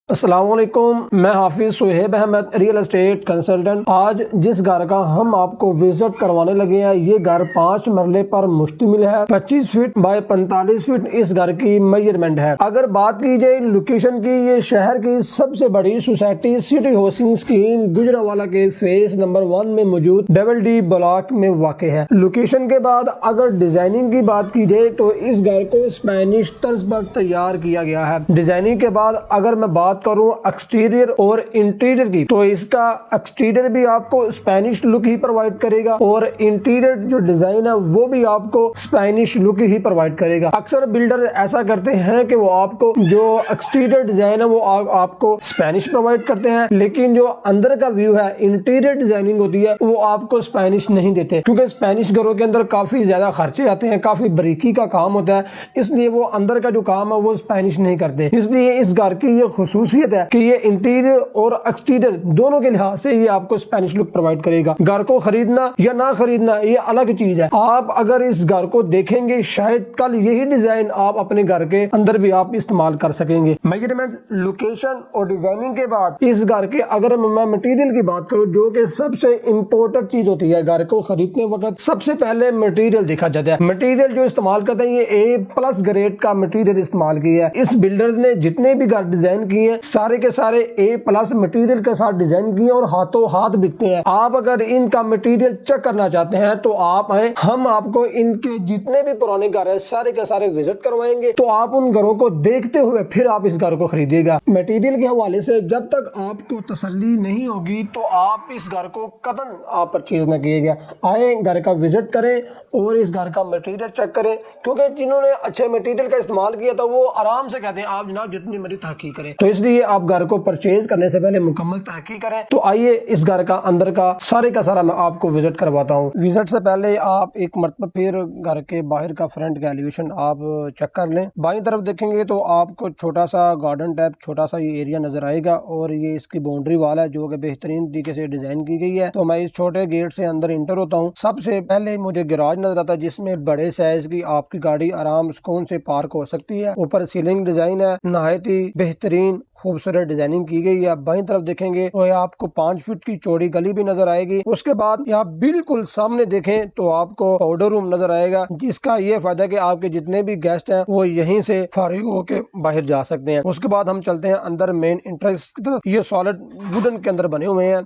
अस्सलाम वालेकुम, मैं Hafiz Suhaib Ahmed, real estate consultant. आज जिस घर का हम आपको विजिट करवाने लगे हैं, ये घर 5 मरले पर मुश्तमिल है। 25 फीट बाय 45 फीट इस घर की मेजरमेंट है। अगर बात की जाए लोकेशन की, ये शहर की सबसे बड़ी society city housing scheme Gujranwala के फेज नंबर 1 में मौजूद डबल डी ब्लॉक में वाक़ है। लोकेशन के बाद अगर डिजाइनिंग की बात की जाए तो इस घर को स्पेनिश तर्ज पर तैयार किया गया है। डिजाइनिंग के बाद अगर मैं बात करूं एक्सटीरियर और इंटीरियर की, तो इसका एक्सटीरियर भी आपको स्पेनिश लुक ही प्रोवाइड करेगा और इंटीरियर जो डिजाइन है वो भी आपको स्पेनिश लुक ही प्रोवाइड करेगा। अक्सर बिल्डर ऐसा करते हैं कि वो आपको जो एक्सटीरियर डिजाइन है वो आपको स्पेनिश प्रोवाइड करते हैं, लेकिन जो अंदर का व्यू है, इंटीरियर डिजाइनिंग होती है, वो आपको स्पेनिश नहीं देते, क्योंकि स्पेनिश घरों के अंदर काफी ज्यादा खर्चे आते हैं, काफी बारीकी का काम होता है, इसलिए वो अंदर का जो काम है वो स्पेनिश नहीं करते। इसलिए इस घर की ये खुसूसियत है कि ये इंटीरियर और एक्सटीरियर दोनों के लिहाज से ये आपको स्पेनिश लुक प्रोवाइड करेगा। घर को खरीदना या ना खरीदना ये अलग चीज है। आप अगर इस घर को देखेंगे, शायद कल यही डिजाइन आप अपने घर के अंदर भी आप इस्तेमाल कर सकेंगे। मेजरमेंट, लोकेशन और डिजाइनिंग के बाद इस घर के अगर मैं मटेरियल की बात करूं, जो कि सबसे इंपॉर्टेंट चीज होती है घर को खरीदने वक्त, सबसे पहले मटेरियल देखा जाता है। मटेरियल जो इस्तेमाल करते हैं ये A+ ग्रेड का मटेरियल इस्तेमाल किया है। इस बिल्डर्स ने जितने भी घर डिजाइन किए सारे के सारे A+ मटेरियल के साथ डिजाइन किए और हाथों हाथ बिकते हैं। आप अगर इनका मटेरियल चेक करना चाहते हैं तो आप आए, हम आपको इनके जितने भी पुराने घर है सारे के सारे विजिट करवाएंगे, तो आप उन घरों को देखते हुए फिर आप इस घर को खरीदिएगा। मटेरियल के हवाले से जब तक आपको तसल्ली नहीं होगी तो आप इस घर को कतई आप परचेज न कीजिएगा। आए, घर का विजिट करें और इस घर का मटेरियल चेक करें, क्योंकि जिन्होंने अच्छे मटेरियल का इस्तेमाल किया था वो आराम से कहते हैं आप जनाब जितनी मर्जी तहकीक करें। तो इसलिए आप घर को परचेज करने से पहले मुकम्मल तहकीक करें। तो आइए इस घर का अंदर का सारा मैं आपको विजिट करवाता हूँ। विजिट से पहले आप एक मरतबा फिर घर के बाहर का फ्रंट का एलिवेशन आप चेक कर लें। बाईं तरफ देखेंगे तो आपको छोटा सा गार्डन टाइप छोटा सा ये एरिया नजर आएगा और ये इसकी बाउंड्री वाल है जो कि बेहतरीन तरीके से डिजाइन की गई है। तो मैं इस छोटे गेट से अंदर इंटर होता हूँ। सबसे पहले मुझे गैराज नजर आता है जिसमें बड़े साइज की आपकी गाड़ी आराम सुकून से पार्क हो सकती है। ऊपर सीलिंग डिजाइन है, नहायत ही बेहतरीन खूबसूरत डिजाइनिंग की गई है। बाईं तरफ देखेंगे तो आपको 5 फीट की चौड़ी गली भी नजर आएगी। उसके बाद आप बिल्कुल सामने देखें तो आपको पाउडर रूम नजर आएगा, जिसका ये फायदा है कि आपके जितने भी गेस्ट हैं वो यहीं से फारिग होकर बाहर जा सकते हैं। उसके बाद हम चलते हैं अंदर मेन एंट्रेंस की तरफ। ये सॉलिड वुडन के अंदर बने हुए हैं।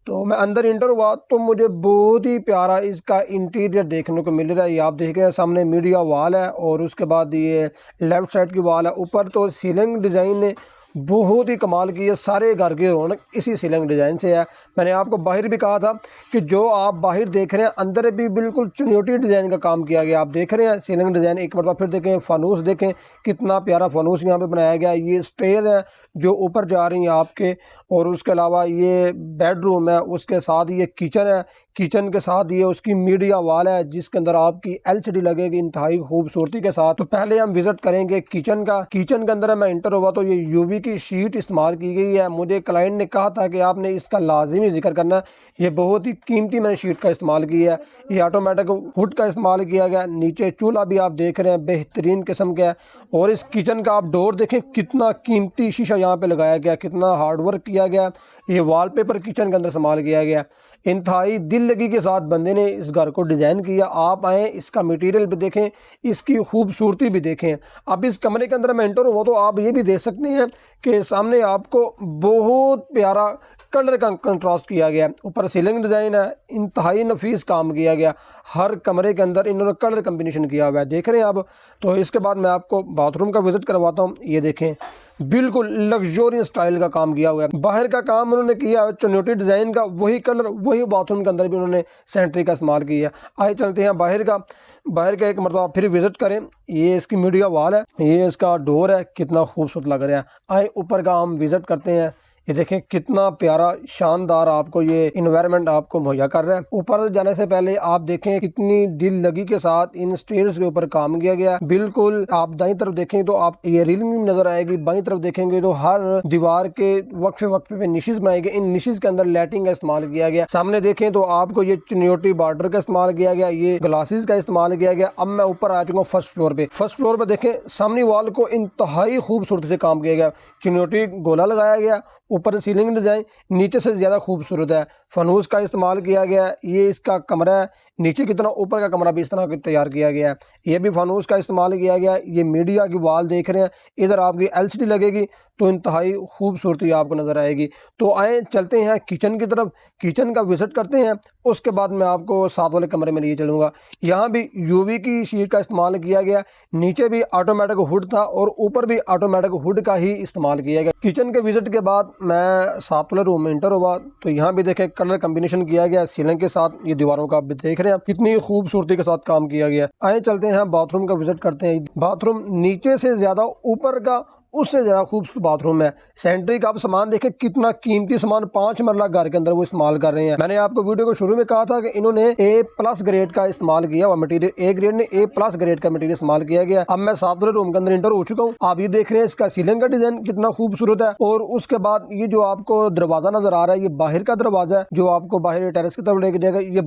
तो मैं अंदर इंटर हुआ तो मुझे बहुत ही प्यारा इसका इंटीरियर देखने को मिल रहा है। ये आप देख रहे हैं सामने मीडिया वॉल है और उसके बाद ये लेफ्ट साइड की वॉल है। ऊपर तो सीलिंग डिज़ाइन ने बहुत ही कमाल की है। सारे घर की रौनक इसी सीलिंग डिज़ाइन से है। मैंने आपको बाहर भी कहा था कि जो आप बाहर देख रहे हैं अंदर भी बिल्कुल चुनौती डिज़ाइन का काम किया गया। आप देख रहे हैं सीलिंग डिज़ाइन। एक मरतबा फिर देखें, फानूस देखें, कितना प्यारा फानूस यहाँ पे बनाया गया। ये स्टेयर है जो ऊपर जा रही हैं आपके, और उसके अलावा ये बेडरूम है, उसके साथ ये किचन है, किचन के साथ ये उसकी मीडिया वॉल है जिसके अंदर आपकी LCD लगेगी इंतहाई खूबसूरती के साथ। तो पहले हम विजिट करेंगे किचन का। किचन के अंदर मैं इंटर हुआ तो ये UV की शीट इस्तेमाल की गई है। मुझे क्लाइंट ने कहा था कि आपने इसका लाजिमी जिक्र करना है, ये बहुत ही कीमती मैंने शीट का इस्तेमाल किया है। ये ऑटोमेटिक वुड का इस्तेमाल किया गया। नीचे चूल्हा भी आप देख रहे हैं बेहतरीन किस्म का है। और इस किचन का आप डोर देखें, कितना कीमती शीशा यहाँ पे लगाया गया, कितना हार्डवर्क किया गया। ये वॉलपेपर किचन के अंदर इस्तेमाल किया गया। इंतहाई दिल लगी के साथ बंदे ने इस घर को डिज़ाइन किया। आप आएँ, इसका मटेरियल भी देखें, इसकी खूबसूरती भी देखें। अब इस कमरे के अंदर मैं एंटर हुआ तो आप ये भी देख सकते हैं कि सामने आपको बहुत प्यारा कलर का कंट्रास्ट किया गया। ऊपर सीलिंग डिज़ाइन है, इंतहाई नफीस काम किया गया। हर कमरे के अंदर इन्होंने कलर कम्बिनेशन किया हुआ है, देख रहे हैं आप। तो इसके बाद मैं आपको बाथरूम का विजिट करवाता हूँ। ये देखें, बिल्कुल लग्जोरियस स्टाइल का काम किया हुआ है। बाहर का काम उन्होंने किया चुनौती डिज़ाइन का, वही कलर वही बाथरूम के अंदर भी उन्होंने सेंट्री का इस्तेमाल किया। आइए चलते हैं बाहर का एक मरतबा फिर विजिट करें। ये इसकी मीडिया वॉल है, ये इसका डोर है, कितना खूबसूरत लग रहा है। आए ऊपर का हम विजिट करते हैं। ये देखें कितना प्यारा शानदार आपको ये इन्वायरमेंट आपको मुहैया कर रहा है। ऊपर जाने से पहले आप देखें कितनी दिल लगी के साथ इन स्टेयर्स के ऊपर काम किया गया। बिल्कुल आप दाईं तरफ देखें तो आप ये रीलिंग नजर आएगी, बाईं तरफ देखेंगे तो हर दीवार के वक्फे पे निशेज बनाए गए। इन निशेज के अंदर लाइटिंग का इस्तेमाल किया गया। सामने देखें तो आपको ये चुनियोटी बॉर्डर का इस्तेमाल किया गया, ये ग्लासेस का इस्तेमाल किया गया। अब मैं ऊपर आ चुका हूँ फर्स्ट फ्लोर पे। फर्स्ट फ्लोर पे देखें सामने वॉल को इंतहाई खूबसूरत से काम किया गया। चुनियोटी गोला लगाया गया, ऊपर सीलिंग डिजाइन नीचे से ज्यादा खूबसूरत है। फनूस का इस्तेमाल किया गया। ये इसका कमरा है, नीचे की तरह ऊपर का कमरा भी इस तरह तैयार किया गया है। ये भी फनूस का इस्तेमाल किया गया। ये मीडिया की वॉल देख रहे हैं, इधर आपकी एलसीडी लगेगी तो इंतहाई खूबसूरती आपको नजर आएगी। तो आए चलते हैं किचन की तरफ, किचन का विजिट करते हैं। उसके बाद मैं आपको साथ वाले कमरे में लिए चलूँगा। यहाँ भी यूवी की शीट का इस्तेमाल किया गया। नीचे भी ऑटोमेटिक हुड था और ऊपर भी ऑटोमेटिक हुड का ही इस्तेमाल किया गया। किचन के विजिट के बाद मैं साथ वाले रूम में इंटर हुआ तो यहाँ भी देखें कलर कम्बिनेशन किया गया सीलिंग के साथ। ये दीवारों का आप भी देख रहे हैं कितनी खूबसूरती के साथ काम किया गया। आए चलते हैं बाथरूम का विजिट करते हैं। बाथरूम नीचे से ज्यादा ऊपर का उससे ज़्यादा खूबसूरत बाथरूम है। सैनिटरी का आप सामान देखें कितना कीमती सामान 5 मरला घर के अंदर वो इस्तेमाल कर रहे हैं। मैंने आपको वीडियो को शुरू में कहा था कि इन्होंने A+ ग्रेड का इस्तेमाल किया हुआ मटेरियल, A ग्रेड ने A+ ग्रेड का मटेरियल इस्तेमाल किया गया। अब मैं साथ वाले रूम के अंदर इंटर हो चुका हूँ। आप ये देख रहे हैं इसका सीलिंग का डिजाइन कितना खूबसूरत है। और उसके बाद ये जो आपको दरवाजा नजर आ रहा है ये बाहर का दरवाजा है जो आपको बाहर टेरेस की तरफ लेके जाएगा। ये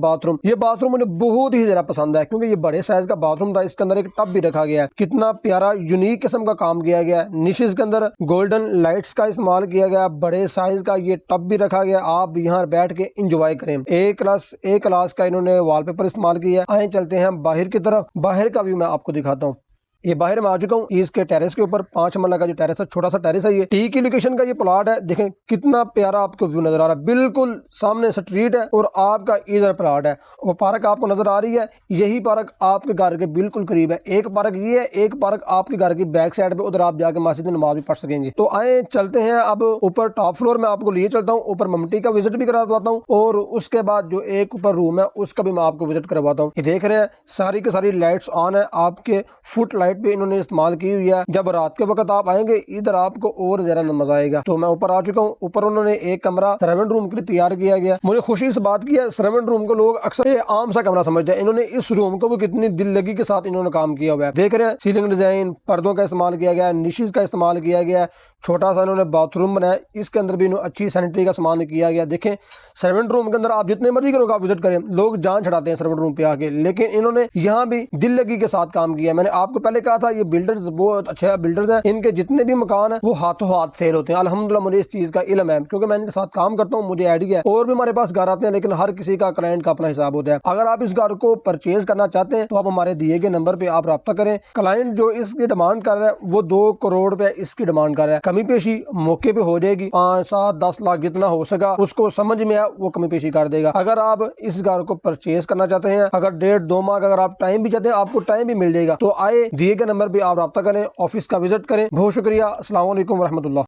बाथरूम मुझे बहुत ही ज्यादा पसंद है क्योंकि ये बड़े साइज का बाथरूम था। इसके अंदर एक टब भी रखा गया है। कितना प्यारा यूनिक किस्म का काम किया गया है। निशेज के अंदर गोल्डन लाइट्स का इस्तेमाल किया गया। बड़े साइज का ये टब भी रखा गया। आप यहाँ बैठ के इंजॉय करें। ए क्लास का इन्होंने वॉलपेपर इस्तेमाल किया। आए चलते हैं बाहर की तरफ। बाहर का व्यू मैं आपको दिखाता हूँ। ये बाहर में आ चुका हूँ। इसके टेरेस के ऊपर 5 मरला का जो टेरेस है, छोटा सा टेरेस है। ये टी की लोकेशन का ये प्लॉट है। देखें कितना प्यारा आपको व्यू नजर आ रहा है। बिल्कुल सामने स्ट्रीट है और आपका इधर प्लॉट है। वो पार्क आपको नजर आ रही है। यही पार्क आपके घर के बिल्कुल करीब है। एक पार्क ये है, एक पार्क आपके घर की बैक साइड पे, उधर आप जाके मस्जिद में नमाज भी पढ़ सकेंगे। तो आए चलते हैं अब ऊपर टॉप फ्लोर में आपको लिए चलता हूँ। ऊपर ममटी का विजिट भी करवाता हूँ और उसके बाद जो एक ऊपर रूम है उसका भी मैं आपको विजिट करवाता हूँ। ये देख रहे हैं सारी की सारी लाइट्स ऑन है। आपके फुट लाइट भी इन्होंने इस्तेमाल की हुई है। जब रात के वक्त आप आएंगे इधर आपको और ज्यादा मजा आएगा। तो मैं ऊपर आ चुका हूँ। ऊपर उन्होंने एक कमरा सर्वेंट रूम के लिए तैयार किया गया। मुझे खुशी इस बात की है, सर्वेंट रूम को लोग अक्सर आम सा कमरा समझते हैं। इन्होंने इस रूम को भी कितनी दिल लगी के साथ इन्होंने काम किया हुआ है। देख रहे हैं सीलिंग डिजाइन, पर्दों का इस्तेमाल किया गया, निशेज का इस्तेमाल किया गया। छोटा सा इन्होंने बाथरूम बनाया। इसके अंदर भी अच्छी सैनिटरी का सामान किया गया। देखें सर्वेंट रूम के अंदर आप जितने मर्जी करोगे आप विजिट करें, लोग जान छड़ाते हैं सर्वेंट रूम पे आके, लेकिन इन्होंने यहाँ भी दिल लगी के साथ काम किया। मैंने आपको पहले कहा था ये बिल्डर्स बहुत अच्छे बिल्डर्स हैं। इनके जितने भी मकान है वो हाथों हाथ सेल होते हैं। अल्हम्दुलिल्लाह मुझे इस चीज का इल्म है क्योंकि मैं इनके साथ काम करता हूँ, मुझे आइडिया है। और भी हमारे पास घर आते हैं लेकिन हर किसी का क्लाइंट का अपना हिसाब होता है। अगर आप इस घर को परचेज करना चाहते हैं तो आप हमारे दिए गए नंबर पे आप राब्ता करें। क्लाइंट जो इसकी डिमांड कर रहा है वो 2 करोड़ रुपए इसकी डिमांड कर रहा है। कमी पेशी मौके पे हो जाएगी। 5, 7, 10 लाख जितना हो सका उसको समझ में आया वो कमी पेशी कर देगा। अगर आप इस घर को परचेज करना चाहते हैं, अगर 1.5-2 माह अगर आप टाइम भी चाहते हैं आपको टाइम भी मिल जाएगा। तो आए दिए गए नंबर पे आप राब्ता करें, ऑफिस का विजिट करें। बहुत शुक्रिया। अस्सलाम वालेकुम रहमतुल्लाह।